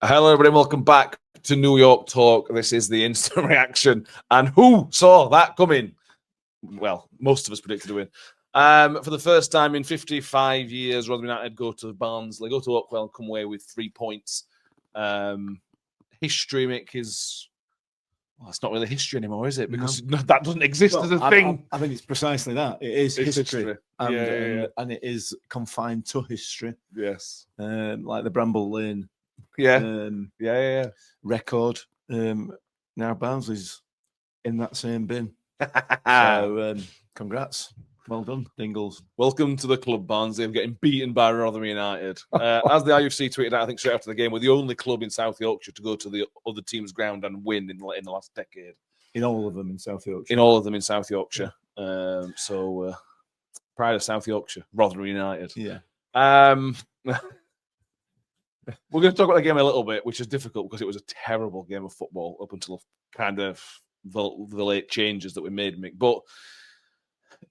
Hello, everybody. Welcome back to New York Talk. This is the instant reaction. And who saw that coming? Well, most of us predicted a win. For the first time in 55 years, Rotherham United go to Barnsley, go to Oakwell, and come away with 3 points. History, Mick, is... Well, it's not really history anymore, is it? Because that doesn't exist as a thing. I think it's precisely that. It is history. And it is confined to history. Yes. Like the Bramble Lane record. Now Barnsley's in that same bin. So congrats. Well done, Dingles. Welcome to the club, Barnsley, of getting beaten by Rotherham United. As the IUFC tweeted out, I think straight after the game, we're the only club in South Yorkshire to go to the other team's ground and win in the last decade. In all of them in South Yorkshire. In all of them in South Yorkshire. Yeah. Pride of South Yorkshire, Rotherham United. Yeah. We're going to talk about the game a little bit, which is difficult because it was a terrible game of football up until kind of the late changes that we made, Mick. But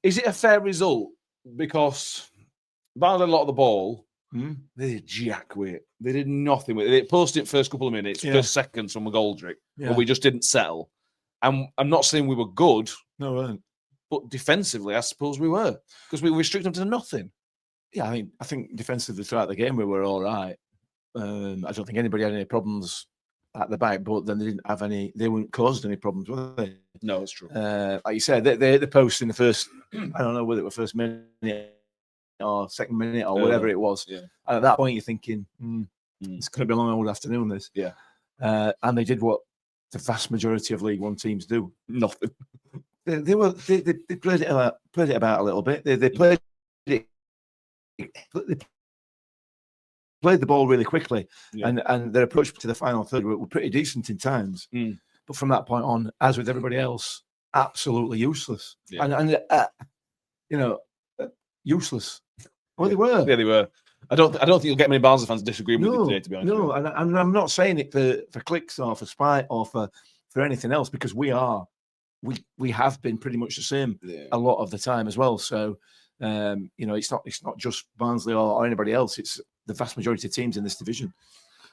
is it a fair result? Because Barnsley had a lot of the ball. They did jack with it. They did nothing with it. They posted it first couple of minutes, first seconds from McGoldrick, but we just didn't settle. And I'm not saying we were good. No, we weren't. But defensively, I suppose we were, because we restricted them to nothing. Yeah, I think defensively throughout the game we were all right. I don't think anybody had any problems at the back, but then they didn't have any. They weren't caused any problems, were they? No, it's true. Like you said, they hit the post in the first. I don't know whether it was first minute or second minute or whatever it was. Yeah. And at that point, you're thinking, it's going to be a long old afternoon. This. Yeah. And they did what the vast majority of League One teams do. Nothing. They played it about a little bit. They played it. They played the ball really quickly, and their approach to the final third were pretty decent in times. But from that point on, as with everybody else, absolutely useless. Yeah. Useless. Well, they were. Yeah, they were. I don't think you'll get many Barnsley fans disagreeing with you today, to be honest. No, and I'm not saying it for clicks or for spite or for anything else, because we have been pretty much the same a lot of the time as well. So it's not just Barnsley or anybody else. It's the vast majority of teams in this division.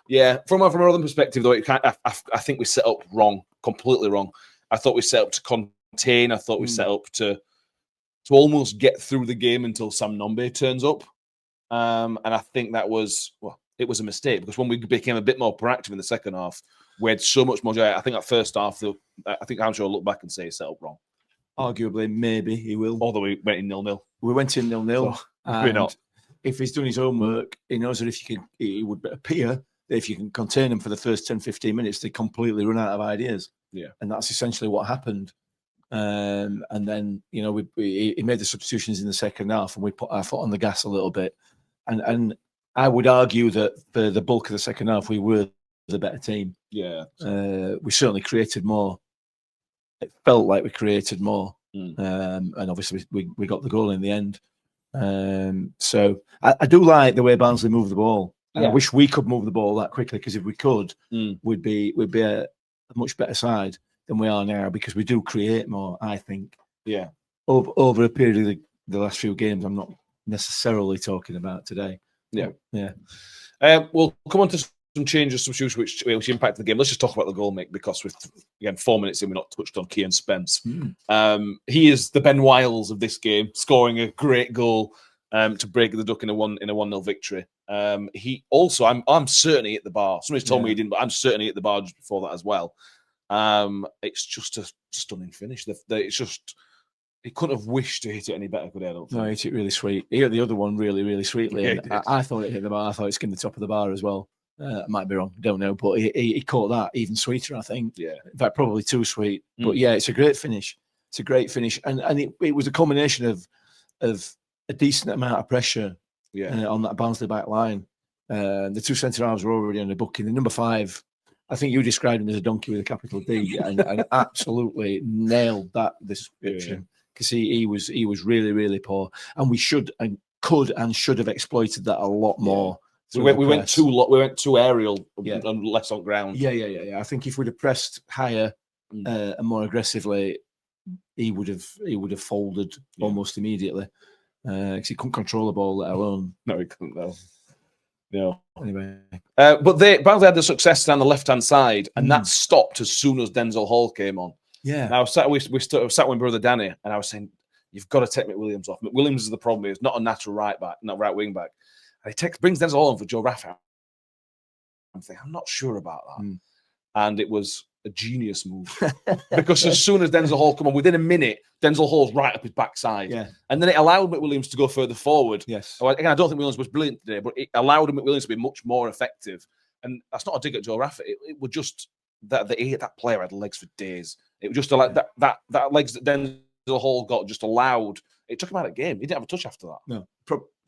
Yeah, from another perspective, though, I think we set up wrong, completely wrong. I thought we set up to contain. I thought we set up to almost get through the game until Sam Nombe turns up. And I think it was a mistake, because when we became a bit more proactive in the second half, we had so much more joy. I think that first half, I think I'm sure I'll look back and say set up wrong. Arguably, maybe he will. Although we went in 0-0. We went in 0-0. So, we're not. If he's done his homework, he knows that it would appear that if you can contain them for the first 10, 15 minutes, they completely run out of ideas. Yeah. And that's essentially what happened. And then, he made the substitutions in the second half, and we put our foot on the gas a little bit. And I would argue that for the bulk of the second half, we were the better team. Yeah. We certainly created more. It felt like we created more. And obviously we got the goal in the end. So I do like the way Barnsley moved the ball. And I wish we could move the ball that quickly, because if we could, we'd be a much better side than we are now, because we do create more, I think. Yeah. Over a period of the last few games, I'm not necessarily talking about today. Yeah. Yeah. We'll come on to some changes, some shoots which impacted the game. Let's just talk about the goal, Mick, because with 4 minutes in, we're not touched on Cian Spence. He is the Ben Wiles of this game, scoring a great goal to break the duck in a 1-0 victory. He also, I'm certainly at the bar. Somebody's told me he didn't, but I'm certainly at the bar just before that as well. It's just a stunning finish. It's just, he couldn't have wished to hit it any better, could he? I don't think. No, he hit it really sweet. He hit the other one really, really sweetly. Yeah, I thought it hit the bar. I thought it skimmed the top of the bar as well. I might be wrong, don't know, but he caught that even sweeter, I think. Yeah. In fact, probably too sweet. But yeah, it's a great finish. It's a great finish, and it was a combination of a decent amount of pressure on that Barnsley back line. The two centre halves were already on the booking. The number 5, I think you described him as a donkey with a capital D, and absolutely nailed that description, because he was really, really poor, and we could and should have exploited that a lot more. So we went too aerial and less on ground. Yeah. I think if we'd have pressed higher and more aggressively, he would have folded almost immediately, because he couldn't control the ball, let alone. No, he couldn't. No. No. Anyway. But Barnsley had the success down the left-hand side, and that stopped as soon as Denzel Hall came on. Yeah. Now, sat with my brother Danny, and I was saying, you've got to take McWilliams off. McWilliams is the problem. He's not a natural right back, not right wing back. And he brings Denzel Hall on for Joe Rafa. I'm thinking, I'm not sure about that. And it was a genius move. Because as soon as Denzel Hall come on, within a minute, Denzel Hall's right up his backside. Yeah. And then it allowed McWilliams to go further forward. Yes. Again, I don't think McWilliams was brilliant today, but it allowed McWilliams to be much more effective. And that's not a dig at Joe Rafa. It was just that player had legs for days. It was just like that legs that Denzel Hall got just allowed. It took him out of the game. He didn't have a touch after that. No.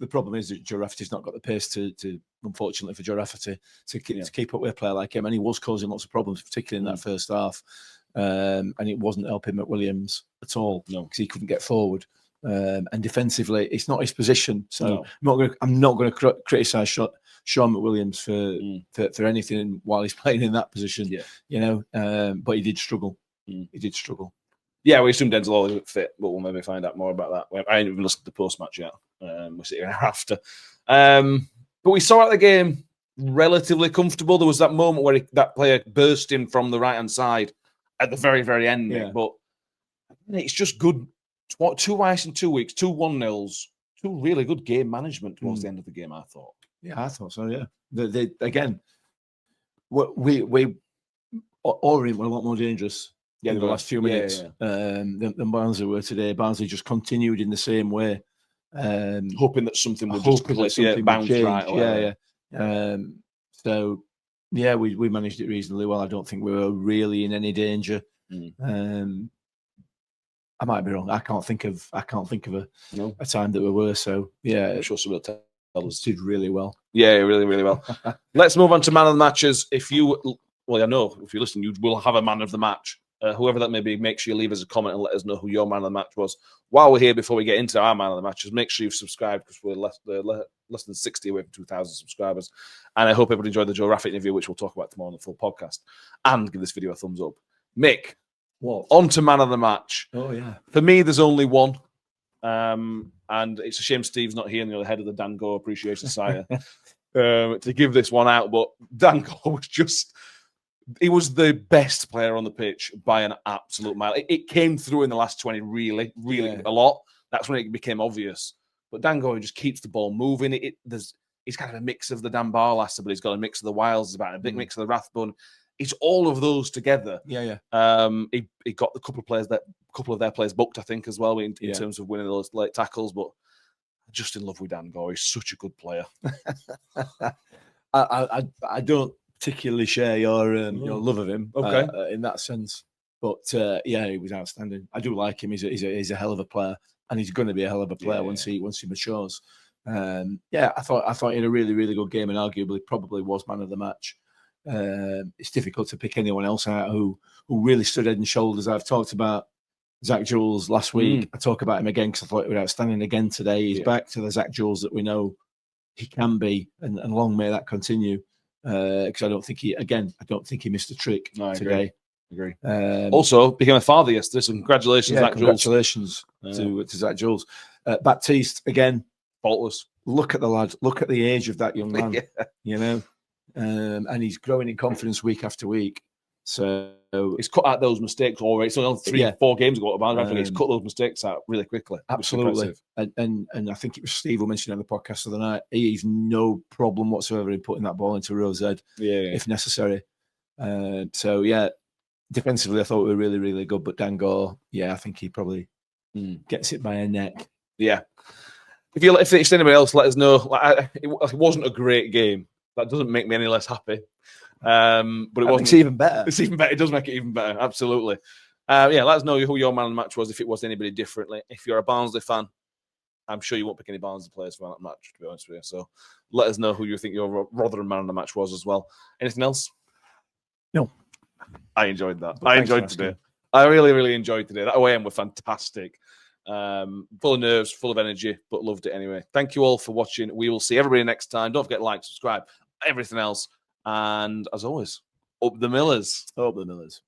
The problem is that Joe Rafferty's not got the pace to unfortunately for Joe Rafferty to keep up with a player like him, and he was causing lots of problems, particularly in that first half. And it wasn't helping McWilliams at all because he couldn't get forward. And defensively, it's not his position. So I'm not going to criticise Sean McWilliams for anything while he's playing in that position. Yeah. You know, but he did struggle. He did struggle. Yeah, we assume Denzel Hall isn't fit, but we'll maybe find out more about that. I haven't even listened to the post-match yet. We'll sit here after. But we saw at the game relatively comfortable. There was that moment where that player burst in from the right-hand side at the very, very end. Yeah. But it's just good. 2 ice in 2 weeks, 2 1-0s, 2 really good game management towards the end of the game, I thought. Yeah, I thought so, yeah. Again, we Orient were a lot more dangerous. In the last few minutes than Barnsley were today. Barnsley just continued in the same way, hoping that something would just bounce right. So yeah, we managed it reasonably well. I don't think we were really in any danger. I might be wrong. I can't think of a time that we were. So yeah, I'm sure somebody will tell us. Did really well. Yeah, really, really well. Let's move on to man of the matches. I know if you listen, you will have a man of the match. Whoever that may be, make sure you leave us a comment and let us know who your man of the match was. While we're here, before we get into our man of the matches, make sure you've subscribed because we're less than 60 away from 2,000 subscribers. And I hope everybody enjoyed the Joe Rafa interview, which we'll talk about tomorrow on the full podcast. And give this video a thumbs up. Mick, on to man of the match. Oh, yeah. For me, there's only one. And it's a shame Steve's not here and the head of the Dango Appreciation Society to give this one out. But Dango was just... He was the best player on the pitch by an absolute mile. It came through in the last 20 really a lot. That's when it became obvious. But Dango just keeps the ball moving. He's kind of a mix of the Dan Barlaster, but he's got a mix of the Wilds, he's about a big mix of the Rathbun. It's all of those together. Yeah. He got a couple of their players booked, I think, as well in terms of winning those late tackles. But I'm just in love with Dango. He's such a good player. I don't particularly share your love of him, in that sense. But yeah, he was outstanding. I do like him. He's a hell of a player, and he's going to be a hell of a player once he matures. Yeah, I thought he had a really, really good game, and arguably probably was man of the match. It's difficult to pick anyone else out who really stood head and shoulders. I've talked about Zach Jules last week. I talk about him again because I thought he was outstanding again today. He's back to the Zach Jules that we know he can be, and long may that continue. Because I don't think he missed a trick today. Agree. Also became a father yesterday, so congratulations, Zach Jules. To Zach Jules. Baptiste again, faultless. Look at the lad. Look at the age of that young man. You know, and he's growing in confidence week after week. So he's cut out those mistakes already. So 3-4 games ago, he's cut those mistakes out really quickly. Absolutely. And I think it was Steve who mentioned on the podcast the other night, he's no problem whatsoever in putting that ball into Rose Ed if necessary. So yeah, defensively I thought we were really, really good. But Dango, I think he probably gets it by a neck. Yeah. If it's anybody else, let us know. It wasn't a great game. That doesn't make me any less happy. But it's even better. It's even better. It does make it even better. Absolutely. Let us know who your man of the match was, if it was anybody differently. If you're a Barnsley fan, I'm sure you won't pick any Barnsley players for that match, to be honest with you. So let us know who you think your Rotherham man of the match was as well. Anything else? No. I enjoyed that. I enjoyed today. I really, really enjoyed today. That away end were fantastic. Full of nerves, full of energy, but loved it anyway. Thank you all for watching. We will see everybody next time. Don't forget to like, subscribe, everything else. And as always, up the Millers. Up the Millers.